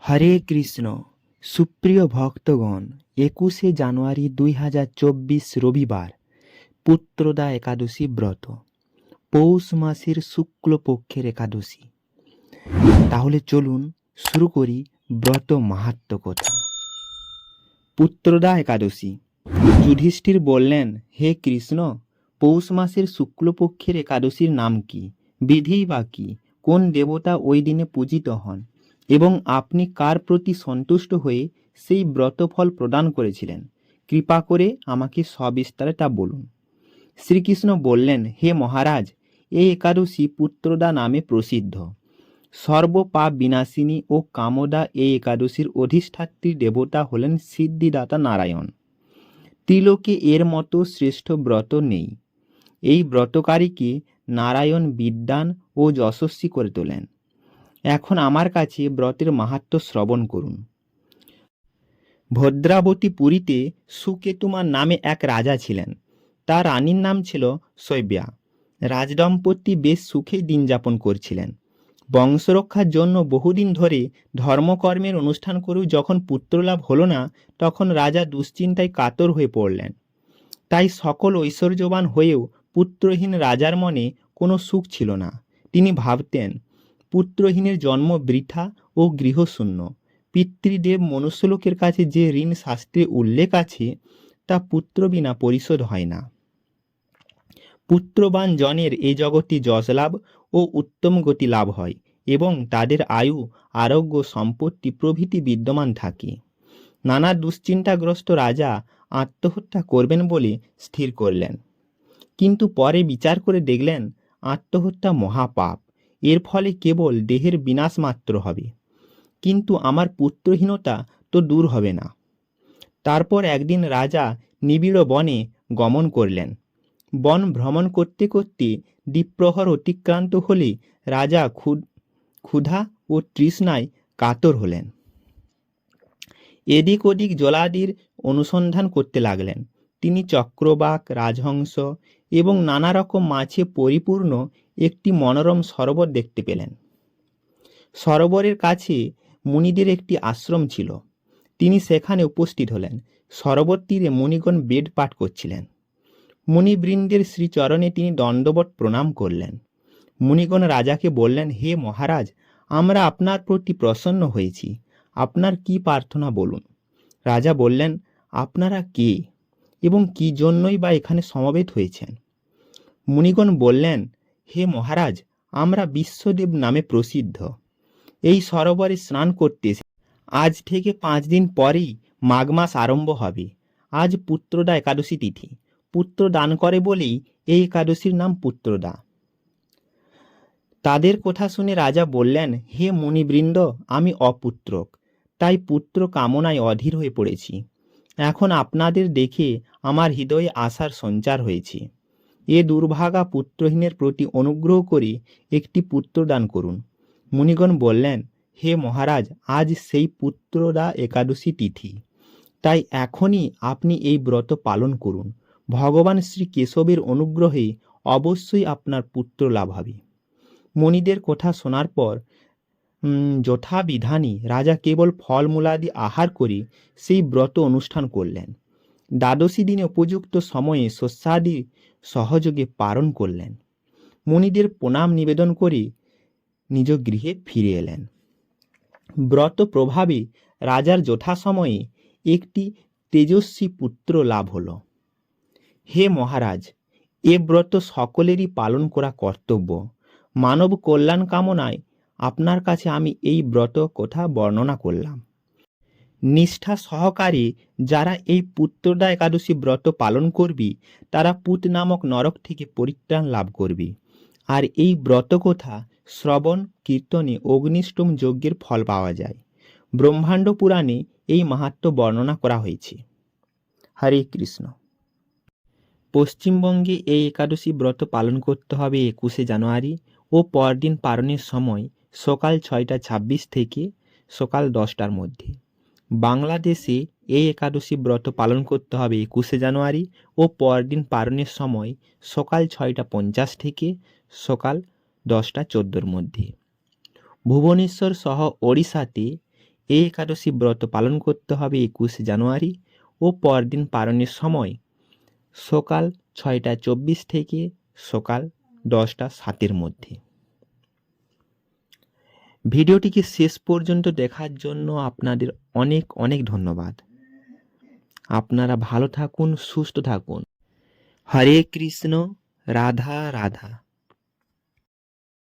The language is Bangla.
হরে কৃষ্ণ। সুপ্রিয় ভক্তগণ, 21শে জানুয়ারি 2024 রবিবার পুত্রদা একাদশী ব্রত, পৌষ মাসের শুক্লপক্ষের একাদশী। তাহলে চলুন শুরু করি ব্রত মাহাত্ম্য কথা। পুত্রদা একাদশী। যুধিষ্ঠির বললেন, হে কৃষ্ণ, পৌষ মাসের শুক্লপক্ষের একাদশীর নাম কি, বিধি বা কি, কোন দেবতা ওই দিনে পূজিত হন এবং আপনি কার প্রতি সন্তুষ্ট হয়ে সেই ব্রতফল প্রদান করেছিলেন, কৃপা করে আমাকে সবিস্তারে তা বলুন। শ্রীকৃষ্ণ বললেন, হে মহারাজ, এই একাদশী পুত্রদা নামে প্রসিদ্ধ। সর্বপাপ বিনাশিনী ও কামদা এই একাদশীর অধিষ্ঠাত্রী দেবতা হলেন সিদ্ধিদাতা নারায়ণ। ত্রিলোকে এর মতো শ্রেষ্ঠ ব্রত নেই। এই ব্রতকারীকে নারায়ণ বিদ্বান ও যশস্বী করে তোলেন। এখন আমার কাছে ব্রতের মাহাত্ম্য শ্রবণ করুন। ভদ্রাবতী পুরীতে সুকেতুমার নামে এক রাজা ছিলেন। তার রানীর নাম ছিল শৈব্যা। রাজদম্পতি বেশ সুখে দিন যাপন করছিলেন। বংশরক্ষার জন্য বহুদিন ধরে ধর্মকর্মের অনুষ্ঠান করেও যখন পুত্রলাভ হলো না, তখন রাজা দুশ্চিন্তায় কাতর হয়ে পড়লেন। তাই সকল ঐশ্বর্যবান হয়েও পুত্রহীন রাজার মনে কোনো সুখ ছিল না। তিনি ভাবতেন, পুত্রহীনের জন্ম বৃথা ও গৃহশূন্য। পিতৃদেব মনুষ্যলোকের কাছে যে ঋণ শাস্ত্রে উল্লেখ আছে, তা পুত্র বিনা পরিশোধ হয় না। পুত্রবান জনের এ জগতে যশ লাভ ও উত্তম গতি লাভ হয় এবং তাদের আয়ু, আরোগ্য, সম্পত্তি প্রভৃতি বিদ্যমান থাকে। নানা দুশ্চিন্তাগ্রস্ত রাজা আত্মহত্যা করবেন বলে স্থির করলেন। কিন্তু পরে বিচার করে দেখলেন, আত্মহত্যা মহাপাপ। এর ফলে কেবল দেহের বিনাশ মাত্র হবে, কিন্তু আমার পুত্রহীনতা তো দূর হবে না। তারপর একদিন রাজা নিবিড় বনে গমন করলেন। বন ভ্রমণ করতে করতে দ্বিপ্রহর অতিক্রান্ত হলে রাজা ক্ষুধা ও তৃষ্ণায় কাতর হলেন। এদিক ওদিক জলাদির অনুসন্ধান করতে লাগলেন। তিনি চক্রবাক, রাজহংস এবং নানা রকম মাছে পরিপূর্ণ একটি মনোরম সরোবর দেখতে পেলেন। সরোবরের কাছে মুনিদের একটি আশ্রম ছিল। তিনি সেখানে উপস্থিত হলেন। সরোবর তীরে মুনিগণ বেদ পাঠ করছিলেন। মুনিবৃন্দের শ্রীচরণে তিনি দণ্ডবৎ প্রণাম করলেন। মুনিগণ রাজাকে বললেন, হে মহারাজ, আমরা আপনার প্রতি প্রসন্ন হয়েছি। আপনার কি প্রার্থনা বলুন। রাজা বললেন, আপনারা কে এবং কি জন্যই বা এখানে সমবেত হয়েছেন? মুনিগণ বললেন, হে মহারাজ, আমরা বিশ্বদেব নামে প্রসিদ্ধ। এই সরোবরে স্নান করতে আজ থেকে 5 দিন পরেই মাঘ মাস আরম্ভ হবে। আজ পুত্রদা একাদশী তিথি। পুত্র দান করে বলেই এই একাদশীর নাম পুত্রদা। তাদের কথা শুনে রাজা বললেন, হে মুনিবৃন্দ, আমি অপুত্রক, তাই পুত্র কামনায় অধীর হয়ে পড়েছি। এখন আপনাদের দেখে আমার হৃদয়ে আশার সঞ্চার হয়েছে। এ দুর্ভাগা পুত্রহীনের প্রতি অনুগ্রহ করে একটি পুত্র দান করুন। মুনিগণ বললেন, হে মহারাজ, আজ সেই পুত্রদা একাদশী তিথি, তাই এখনই আপনি এই ব্রত পালন করুন। ভগবান শ্রী কেশবের অনুগ্রহে অবশ্যই আপনার পুত্র লাভ হবে। মুনিদের কথা শোনার পর যথাবিধানে রাজা কেবল ফলমূলাদি আহার করে সেই ব্রত অনুষ্ঠান করলেন। দ্বাদশী দিনে উপযুক্ত সময়ে শস্যাদি সহযোগে পালন করলেন। মুনিদের প্রণাম নিবেদন করে নিজ গৃহে ফিরে এলেন। ব্রত প্রভাবে রাজার যথাসময়ে একটি তেজস্বী পুত্র লাভ হল। হে মহারাজ, এ ব্রত সকলেরই পালন করা কর্তব্য। মানব কল্যাণ কামনায় আপনার কাছে আমি এই ব্রত কথা বর্ণনা করলাম। নিষ্ঠা সহকারে যারা এই পুত্রদা একাদশী ব্রত পালন করবি, তারা পুত নামক নরক থেকে পরিত্রাণ লাভ করবি। আর এই ব্রত কথা শ্রবণ কীর্তনে অগ্নিষ্টম যজ্ঞের ফল পাওয়া যায়। ব্রহ্মাণ্ড পুরাণে এই মাহাত্ম্য বর্ণনা করা হয়েছে। হরে কৃষ্ণ। পশ্চিমবঙ্গে এই একাদশী ব্রত পালন করতে হবে 21শে জানুয়ারি ও পরদিন পালনের সময় সকাল 6:26 থেকে সকাল 10টার মধ্যে। বাংলাদেশে এই একাদশী ব্রত পালন করতে হবে 21শে জানুয়ারি ও পরদিন পালনের সময় সকাল 6:50 থেকে সকাল 10:14 মধ্যে। ভুবনেশ্বর সহ ওড়িশাতে এই একাদশী ব্রত পালন করতে হবে 21 জানুয়ারি ও পরদিন পালনের সময় সকাল 6:24 থেকে সকাল 10:07 মধ্যে। ভিডিওটিকে শেষ পর্যন্ত দেখার জন্য আপনাদের অনেক অনেক ধন্যবাদ। আপনারা ভালো থাকুন, সুস্থ থাকুন। হরে কৃষ্ণ, রাধা রাধা।